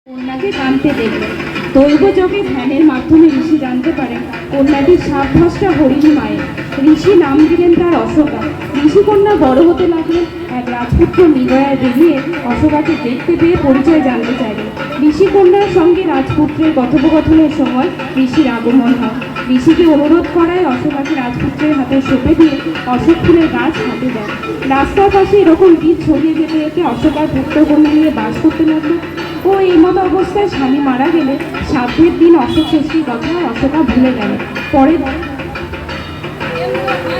কন্যাকে কাঁদতে দেখলেন। দৈবযোগে ধ্যানের মাধ্যমে ঋষি জানতে পারেন কন্যাটির সাবভাসটা হরিণী মায়ের। ঋষি নাম দিলেন তার অশোকা। ঋষিকন্যা বড় হতে লাগলেন। এক রাজপুত্র মৃগয়ায় বেরিয়ে অশোকাকে দেখতে পেয়ে পরিচয় জানতে চাইলেন। ঋষিকন্যার সঙ্গে রাজপুত্রের কথোপকথনের সময় ঋষির আগমন হয়। ঋষিকে অনুরোধ করায় অশোকাকে রাজপুত্রের হাতে সঁপে দিয়ে অশোক ফুলের গাছ হাতে দেয়। রাস্তার পাশে এরকম বীজ ছড়িয়ে যেতে যেতে অশোকার পুত্রকন্যা নিয়ে বাস করতে লাগলো। ও এই মতো অবস্থায় স্বামী মারা গেলে শ্রাদ্ধের দিন অশোক ষষ্ঠীর কথা অশোকা ভুলে গেল। পরে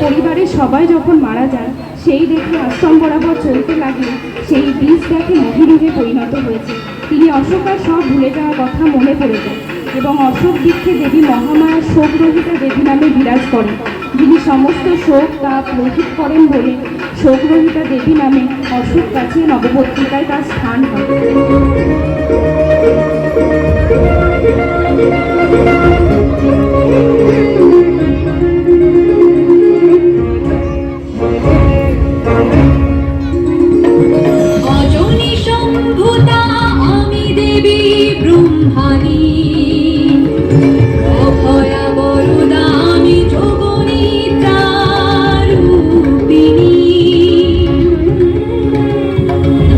পরিবারের সবাই যখন মারা যায় সেই দেখে আশ্রম বরাবর চলতে লাগলে সেই বীজ দেখে মহিরূহে পরিণত হয়েছে। তিনি অশোকার সব ভুলে যাওয়া কথা মনে পড়ে যায় এবং অশোক বৃক্ষে দেবী মহামায়ার শোকরহিতা দেবী নামে বিরাজ করেন। যিনি সমস্ত শোক তাপ রহিত করেন বলে শোকরহিতা দেবী নামে অশোক কাছে নবপত্রিকায় তার স্থান হয়। অজনী সম্ভুতা আমি দেবী ব্রহ্মাণী, অভয়া বরদা আমি যোগনিদ্রা রূপিণী,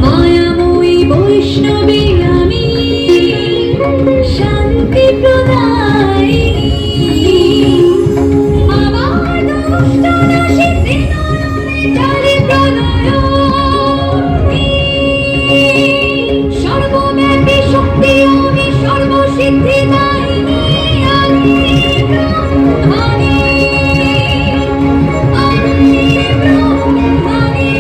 মায়াময়ী বৈষ্ণবী আমি শান্তি প্রদায়িনী, আমার দুষ্ট নাশী ত্রিনয়নে চারি প্রণয়িনী, সর্বব্যাপী শক্তি আমি সর্বসিদ্ধিদায়িনী, আমি ব্রহ্মাণী, আমি ব্রহ্মাণী।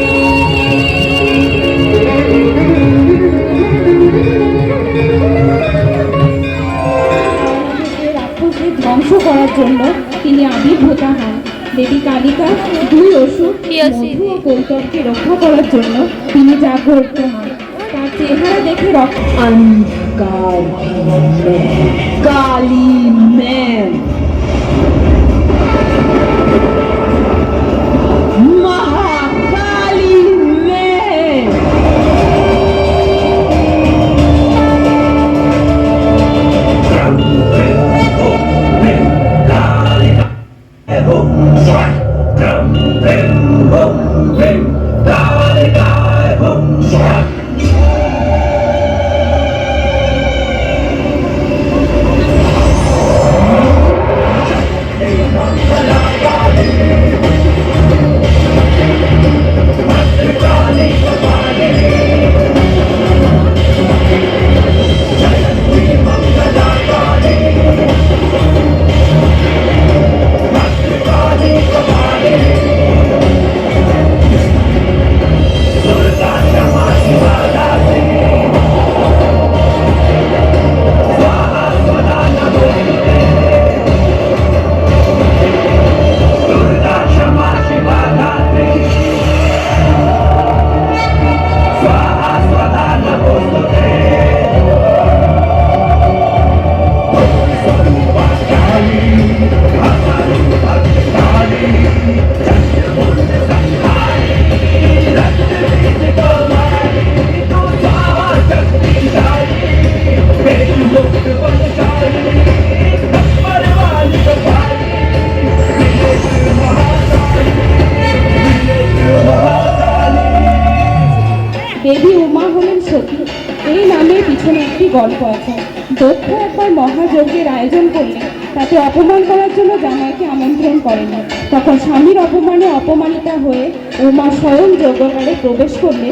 রাক্ষসদের ধ্বংস করার জন্য তিনি আবির্ভূতা হন। দেবী কালিকা দুই অসুর মধু ও কৌতবকে রক্ষা করার জন্য তিনি জাগ্রত হন। তার চেহারা দেখে काली मैं महाकाली मैं দেবী উমা হলেন সতী। এই নামের পিছনে একটি গল্প আছে। দক্ষ একবার মহাযজ্ঞের আয়োজন করলে তাকে অপমান করার জন্য জামাইকে আমন্ত্রণ করেন। তখন স্বামীর অপমানে অপমানিতা হয়ে উমা স্বয়ং যজ্ঞকারে প্রবেশ করলে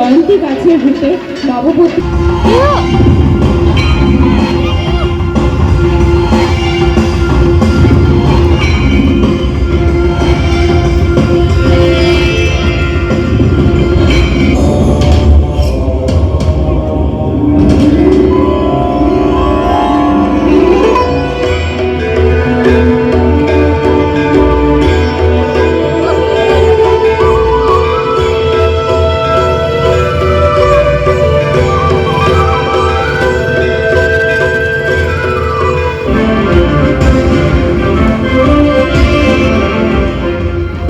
জয়ন্তী গাছের রূপে নববতী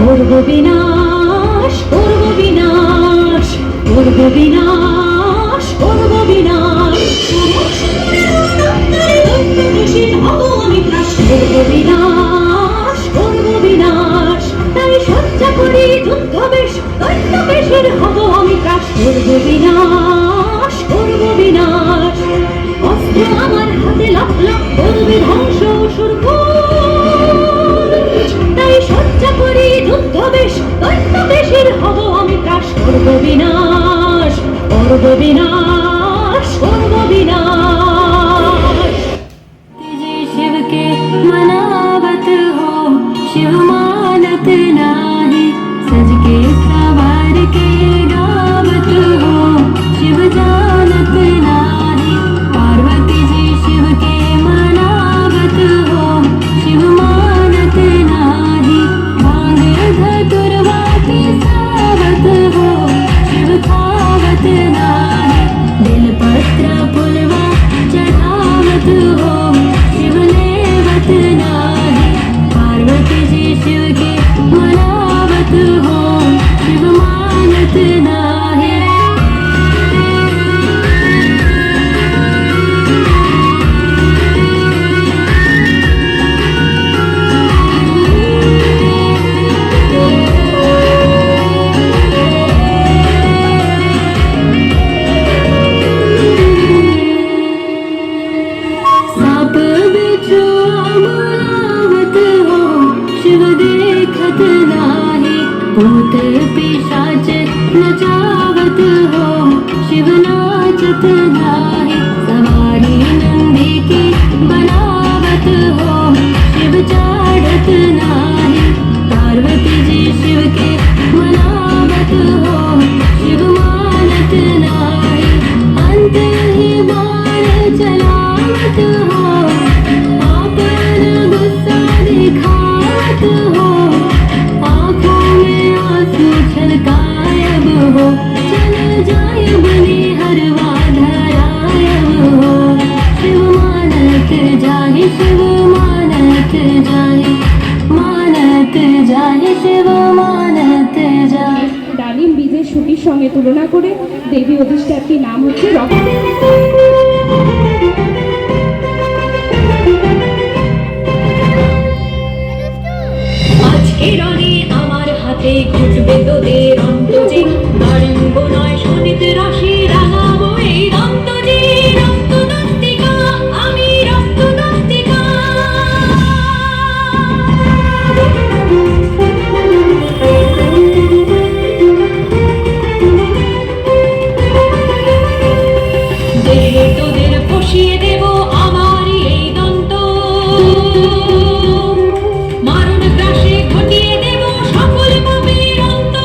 করব বিনাশ, করব বিনাশ, করব বিনাশ, করব বিনাশ। হব আমি ত্রাস, করব বিনাশ, করব বিনাশ। তাই সজ্জা করি যুদ্ধ বেশ, দৈত্য বেশের হব আমি ত্রাস, করব বিনাশ, করব বিনাশ। অস্ত্র আমার হাতে লাখ লাখ, করবে ধ্বংস অসুরকুল। তাই সজ্জা করি যুদ্ধ বেশ, দৈত্য বেশের হব আমি ত্রাস, করব বিনাশ, করব বিনাশ, করব বিনাশ। যে শিবকে मनावत हो शिव मानत नाही, सज के सवार के गावत हो शिव जानत नाही। पार्वती जी शिव के मनावत हो शिव मानत नाही, भांग धतुरवा की सावत हो शिव खावत नाही। बेलपत्र फुलवा चढ़ावत हो शिव लेवत नाही। पार्वती जी शिव के मनावत हो शिव मानत नाही। साप बिच्छू अमलावत हो शिव देखत नाही। भूत पिशाच नचावत हो शिव नाचत नाही। सवारी नंदी की बनावत हो शिव चाड़त नाही। पार्वती जी शिव के मनावत हो शिव मानत नाही। अंत ही बाण चलावत हो आपन गुस्सा दिखावत हो। आँखों में आंसू छलकायब हो चल जाए बलि हरवा धरायब हो। शिव मानत जाहि शिव मानत जाहि, मानत जाहि शिव मानत जाहि। ডালিম বীজের সুটির সঙ্গে তুলনা করে দেবী অধিষ্ঠাত্রীর নাম হচ্ছে রক্ত। আজকে রণে আমার হাতে ঘুটবে তোদের অন্তজে। দাঁড়াবো নয় শোনিত রাশি, রাঙাবো এই রক্তজে। রক্ত নাস্তিকা আমি, রক্ত নাস্তিকা। দেহে তোদের বসিয়ে দেব আমারই এই দন্ত। মারণ গ্রাসে ঘটিয়ে দেব সকল পাপের অন্ত।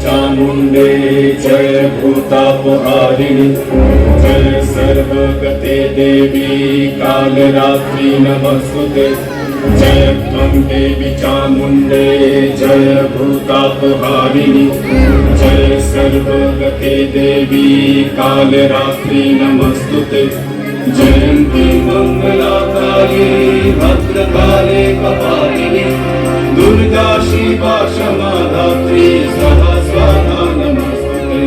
चामुण्डे जय भूतापहारिणि जय सर्वगते देवी कालरात्रि नमस्तुते जय त्वं देवी चामुण्डे जय भूतापहारिणि जय सर्वगते देवी कालरात्रि नमस्तुते जयन्ती मङ्गलाकाली भद्रकाले कपालिनी दुर्गा शिवा क्षमा धात्री सहस्रनाम नमस्ते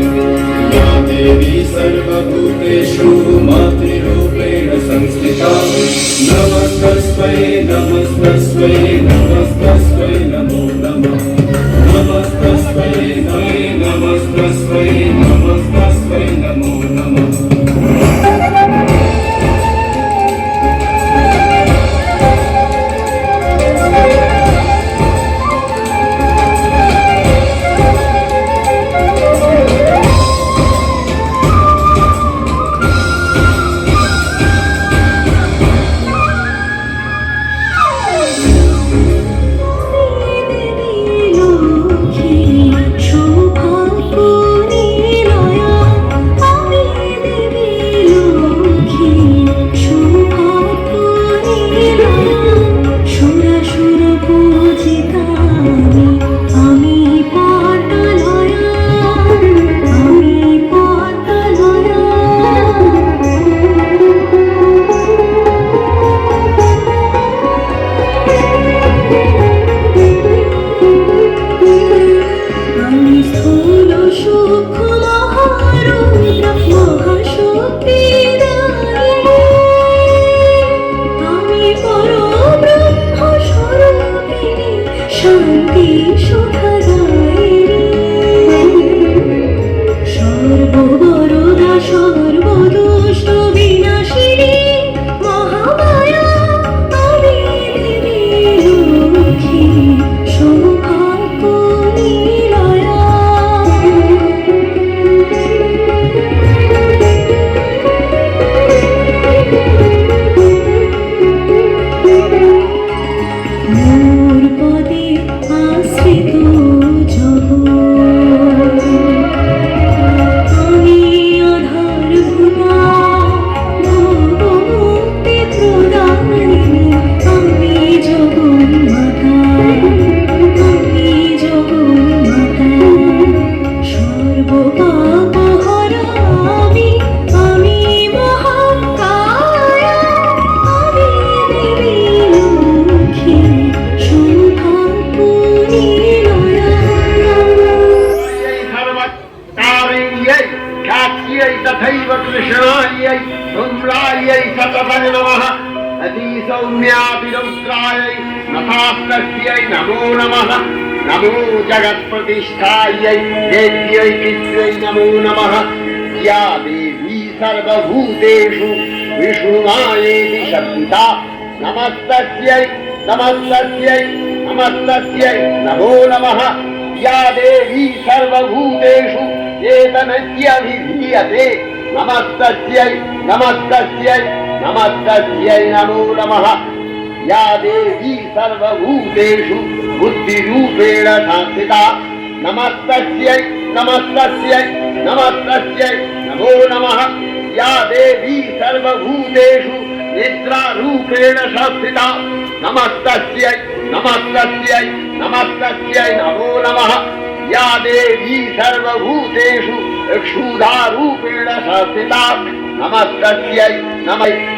या देवी सर्वभूतेषु मातृरूपेण संस्थिता नमस्तस्मै नमस्तस्मै नमस्तस्मै नमो नमः नमस्तस्मै नमस्तस्मै नमस्तस्मै नमो नमः सौम्याभिरौद्रायै नथास्तस्यै नमो नमः नमो जगत्प्रतिष्ठायै देव्यै पित्रै नमो नमः या देवी सर्वभूतेषु विष्णुमायेति शब्दिता नमस्तस्यै नमस्तस्यै नमस्तस्यै नमो नमः या देवी सर्वभूतेषु चेतनस्याभिधीयते नमस्तस्यै नमस्तस्यै नमस्तस्यै नमो नमः या देवी सर्वभूतेषु बुद्धिरूपेण संस्थिता नमस्तस्यै नमस्तस्यै नमस्तस्यै नमो नमः या देवी सर्वभूतेषु निद्रारूपेण संस्थिता नमस्तस्यै नमस्तस्यै नमस्तस्यै नमो नमः या देवी सर्वभूतेषु क्षुधारूपेण संस्थिता नमस्तस्यै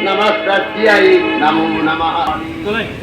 नमस्तस्यै नमो नमः।